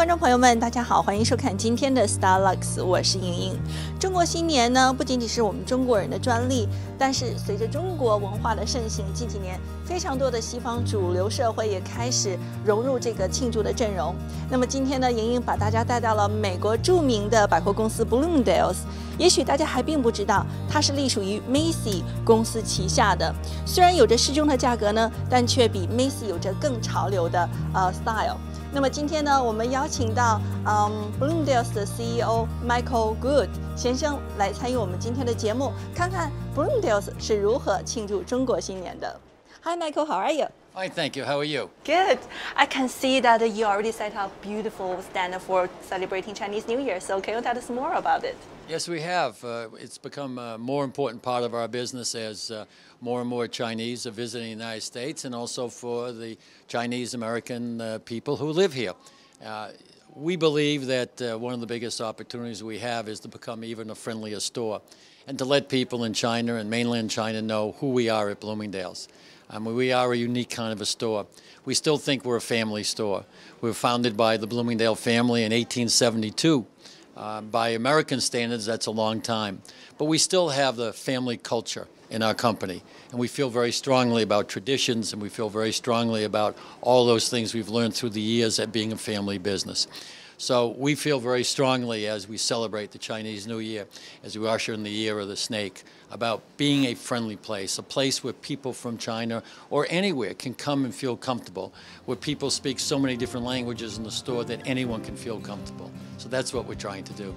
观众朋友们，大家好，欢迎收看今天的 Starlux， 我是莹莹。中国新年呢，不仅仅是我们中国人的专利，但是随着中国文化的盛行，近几年非常多的西方主流社会也开始融入这个庆祝的阵容。那么今天呢，莹莹把大家带到了美国著名的百货公司 Bloomingdale's。也许大家还并不知道，它是隶属于 Macy 公司旗下的。虽然有着适中的价格呢，但却比 Macy 有着更潮流的style。那么今天呢，我们邀请到Bloomingdale's 的 CEO Michael Good 先生来参与我们今天的节目，看看 Bloomingdale's 是如何庆祝中国新年的。Hi Michael, how are you? Fine, thank you. How are you? Good. I can see that you already set up beautiful stand for celebrating Chinese New Year. So can you tell us more about it? Yes, we have. It's become a more important part of our business as more and more Chinese are visiting the United States, and also for the Chinese American people who live here. We believe that one of the biggest opportunities we have is to become even a friendlier store and to let people in China and mainland China know who we are at Bloomingdale's. We are a unique kind of a store. We still think we're a family store. We were founded by the Bloomingdale family in 1872. By American standards, that's a long time. But we still have the family culture in our company. And we feel very strongly about traditions, and we feel very strongly about all those things we've learned through the years at being a family business. So we feel very strongly as we celebrate the Chinese New Year, as we usher in the Year of the Snake, about being a friendly place, a place where people from China or anywhere can come and feel comfortable, where people speak so many different languages in the store that anyone can feel comfortable. So that's what we're trying to do.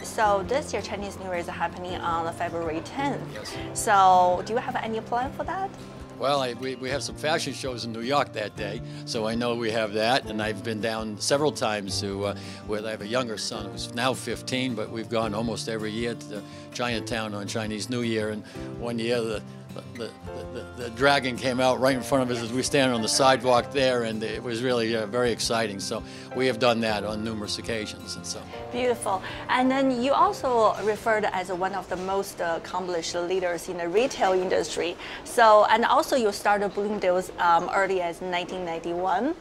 So this year Chinese New Year is happening on February 10th. Yes. So do you have any plan for that? Well, we have some fashion shows in New York that day, so I know we have that. And I've been down several times to where I have a younger son who's now 15, but we've gone almost every year to Chinatown on Chinese New Year. And one year the dragon came out right in front of us as we stand on the sidewalk there, and it was really very exciting. So we have done that on numerous occasions. And so beautiful. And then you also referred as one of the most accomplished leaders in the retail industry. So, and also you started Bloomingdale's early as 1991.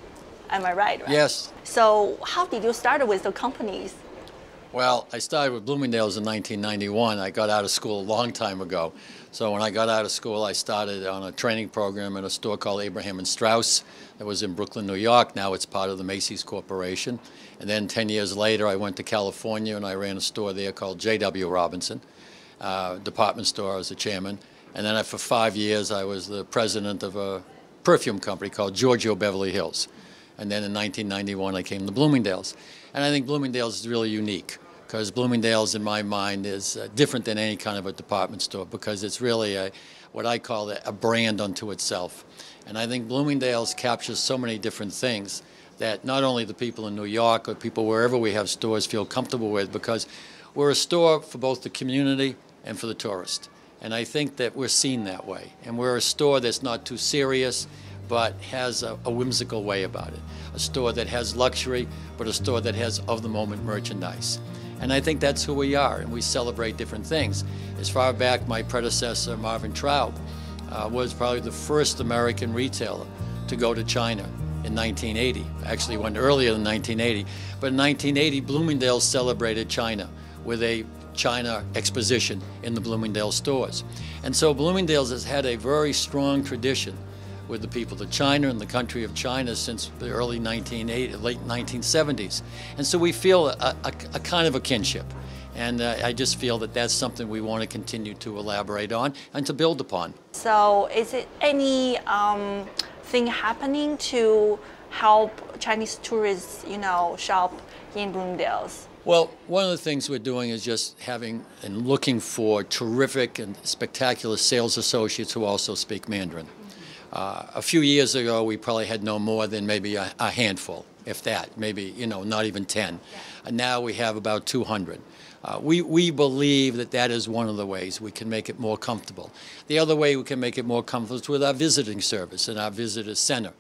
Am I right? Yes. So how did you start with the companies? Well, I started with Bloomingdale's in 1991. I got out of school a long time ago. So when I got out of school, I started on a training program at a store called Abraham & Straus that was in Brooklyn, New York. Now it's part of the Macy's Corporation. And then 10 years later, I went to California and I ran a store there called J.W. Robinson, department store as the chairman. And then for 5 years, I was the president of a perfume company called Giorgio Beverly Hills. And then in 1991, I came to Bloomingdale's. And I think Bloomingdale's is really unique because Bloomingdale's, in my mind, is different than any kind of a department store because it's really what I call a brand unto itself. And I think Bloomingdale's captures so many different things that not only the people in New York or people wherever we have stores feel comfortable with, because we're a store for both the community and for the tourist. And I think that we're seen that way. And we're a store that's not too serious, but has a whimsical way about it. A store that has luxury, but a store that has of-the-moment merchandise. And I think that's who we are, and we celebrate different things. As far back, my predecessor, Marvin Traub, was probably the first American retailer to go to China in 1980. Actually, went earlier than 1980. But in 1980, Bloomingdale's celebrated China with a China exposition in the Bloomingdale's stores. And so Bloomingdale's has had a very strong tradition with the people of China and the country of China since the early 1980s, late 1970s. And so we feel a kind of a kinship. And I just feel that that's something we want to continue to elaborate on and to build upon. So is it any thing happening to help Chinese tourists, shop in Bloomingdale's? Well, one of the things we're doing is just having and looking for terrific and spectacular sales associates who also speak Mandarin. A few years ago, we probably had no more than maybe a handful, if that, maybe, not even 10. Yeah. And now we have about 200. We believe that that is one of the ways we can make it more comfortable. The other way we can make it more comfortable is with our visiting service and our visitor center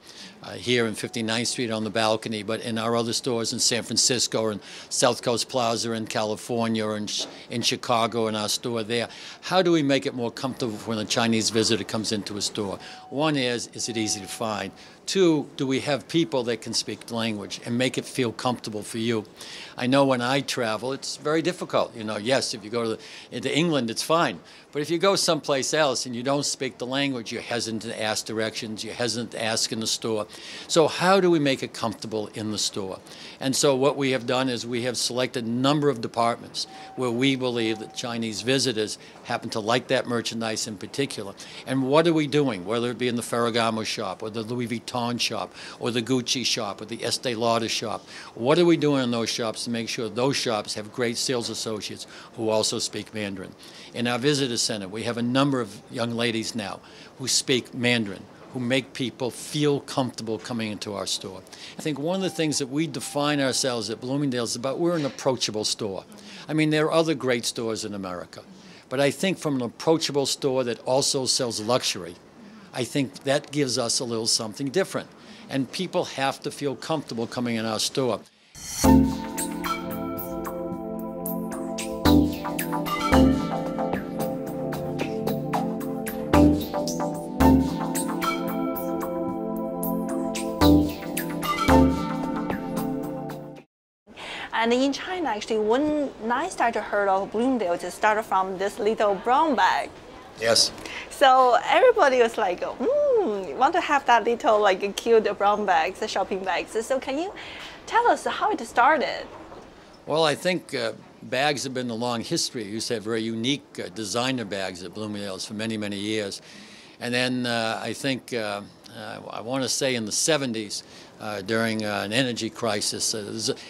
here in 59th Street on the balcony, but in our other stores in San Francisco and South Coast Plaza in California and in Chicago and our store there. How do we make it more comfortable when a Chinese visitor comes into a store? One is it easy to find? Two, do we have people that can speak the language and make it feel comfortable for you? I know when I travel, it's very difficult. You know, yes, if you go into England, it's fine. But if you go someplace else and you don't speak the language, you're hesitant to ask directions, you're hesitant to ask in the store. So how do we make it comfortable in the store? And so what we have done is we have selected a number of departments where we believe that Chinese visitors happen to like that merchandise in particular. And what are we doing, whether it be in the Ferragamo shop or the Louis Vuitton shop or the Gucci shop or the Estee Lauder shop? What are we doing in those shops to make sure those shops have great sales associates who also speak Mandarin? In our visitor center, we have a number of young ladies now who speak Mandarin, who make people feel comfortable coming into our store. I think one of the things that we define ourselves at Bloomingdale's is about we're an approachable store. I mean, there are other great stores in America, but I think from an approachable store that also sells luxury, I think that gives us a little something different. And people have to feel comfortable coming in our store. And in China, actually, when I started heard of Bloomingdale's, it started from this little brown bag. Yes. So everybody was like, want to have that little like cute brown bags, the shopping bags. So can you tell us how it started? Well, I think bags have been a long history. We used to have very unique designer bags at Bloomingdale's for many, many years. And then I think, I want to say in the 70s, during an energy crisis.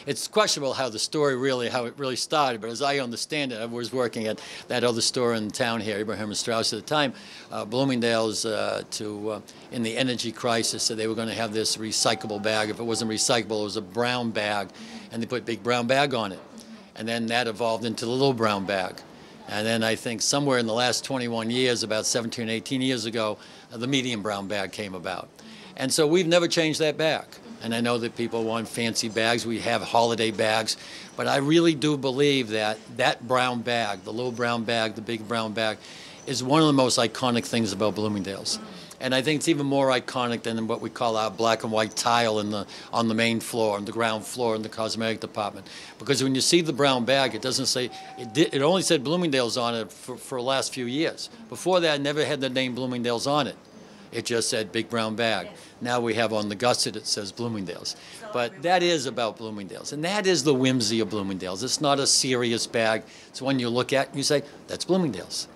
It's questionable how the story how it really started, but as I understand it, I was working at that other store in town here, Abraham and Strauss at the time, Bloomingdale's in the energy crisis, so they were going to have this recyclable bag. If it wasn't recyclable, it was a brown bag, and they put big brown bag on it. And then that evolved into the little brown bag. And then I think somewhere in the last 21 years, about 17, 18 years ago, the medium brown bag came about. And so we've never changed that bag. And I know that people want fancy bags. We have holiday bags. But I really do believe that that brown bag, the little brown bag, the big brown bag, is one of the most iconic things about Bloomingdale's. And I think it's even more iconic than what we call our black and white tile on the main floor, on the ground floor in the cosmetic department. Because when you see the brown bag, it doesn't say, it only said Bloomingdale's on it for the last few years. Before that, it never had the name Bloomingdale's on it. It just said big brown bag. Now we have on the gusset it says Bloomingdale's. But that is about Bloomingdale's. And that is the whimsy of Bloomingdale's. It's not a serious bag. It's one you look at and you say, that's Bloomingdale's.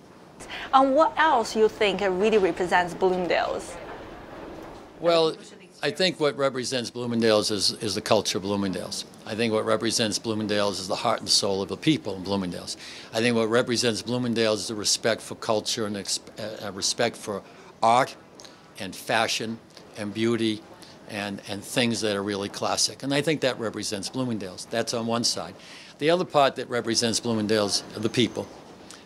And what else you think really represents Bloomingdale's? Well, I think what represents Bloomingdale's is the culture of Bloomingdale's. I think what represents Bloomingdale's is the heart and soul of the people in Bloomingdale's. I think what represents Bloomingdale's is the respect for culture and respect for art and fashion and beauty and things that are really classic. And I think that represents Bloomingdale's. That's on one side. The other part that represents Bloomingdale's are the people.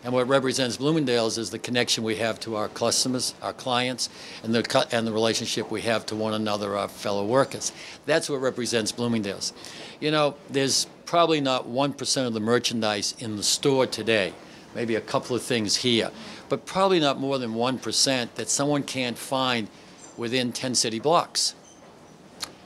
And what represents Bloomingdale's is the connection we have to our customers, our clients, and the relationship we have to one another, our fellow workers. That's what represents Bloomingdale's. You know, there's probably not 1% of the merchandise in the store today, maybe a couple of things here, but probably not more than 1% that someone can't find within 10 city blocks.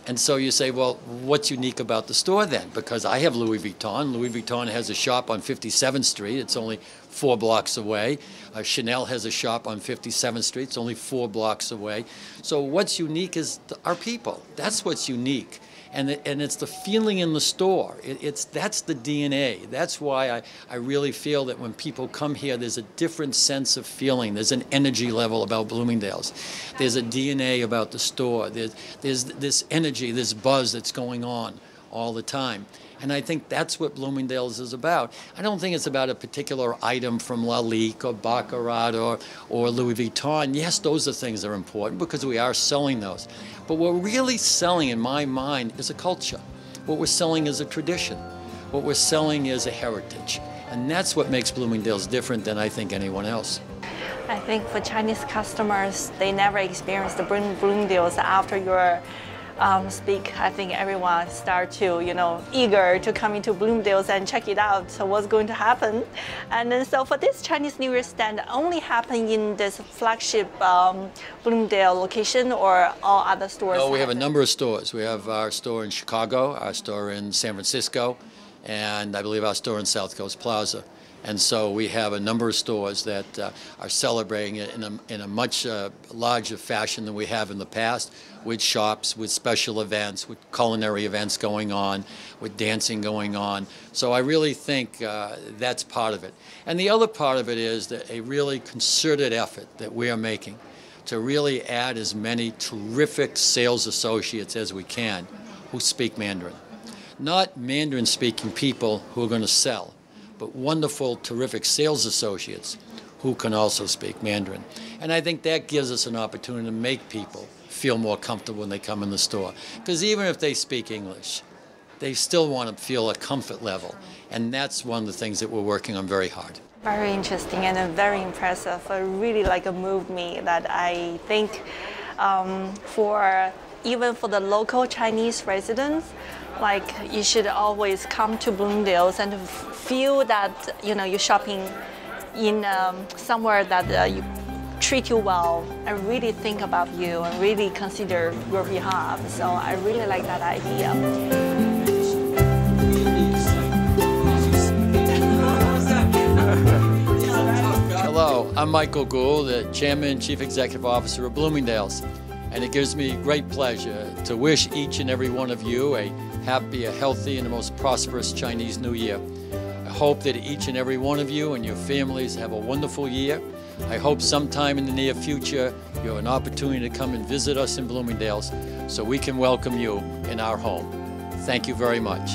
And so you say, well, what's unique about the store then? Because I have Louis Vuitton. Louis Vuitton has a shop on 57th Street. It's only 4 blocks away. Chanel has a shop on 57th Street. It's only 4 blocks away. So what's unique is our people. That's what's unique. And it's the feeling in the store. That's the DNA. That's why I really feel that when people come here, there's a different sense of feeling. There's an energy level about Bloomingdale's. There's a DNA about the store. There's this energy, this buzz that's going on all the time. And I think that's what Bloomingdale's is about. I don't think it's about a particular item from Lalique or Baccarat or Louis Vuitton. Yes, those are things that are important because we are selling those. But what we're really selling, in my mind, is a culture. What we're selling is a tradition. What we're selling is a heritage. And that's what makes Bloomingdale's different than I think anyone else. I think for Chinese customers, they never experienced the Bloomingdale's after your speak. I think everyone start to, eager to come into Bloomingdale's and check it out. So what's going to happen? And then so for this Chinese New Year stand, only happen in this flagship Bloomingdale location or all other stores? No, we have a number of stores. We have our store in Chicago, our store in San Francisco, and I believe our store in South Coast Plaza. And so we have a number of stores that are celebrating it in a much larger fashion than we have in the past, with shops, with special events, with culinary events going on, with dancing going on. So I really think that's part of it. And the other part of it is that a really concerted effort that we are making to really add as many terrific sales associates as we can who speak Mandarin. Not Mandarin-speaking people who are going to sell, but wonderful, terrific sales associates who can also speak Mandarin. And I think that gives us an opportunity to make people feel more comfortable when they come in the store. Because even if they speak English, they still want to feel a comfort level. And that's one of the things that we're working on very hard. Very interesting and very impressive. It really moved me that I think even for the local Chinese residents, you should always come to Bloomingdale's and feel that you're shopping in somewhere that you treat you well and really think about you and really consider your behalf. So I really like that idea. Hello, I'm Michael Gould, the Chairman and Chief Executive Officer of Bloomingdale's. And it gives me great pleasure to wish each and every one of you a happy, a healthy, and the most prosperous Chinese New Year. I hope that each and every one of you and your families have a wonderful year. I hope sometime in the near future you have an opportunity to come and visit us in Bloomingdale's so we can welcome you in our home. Thank you very much.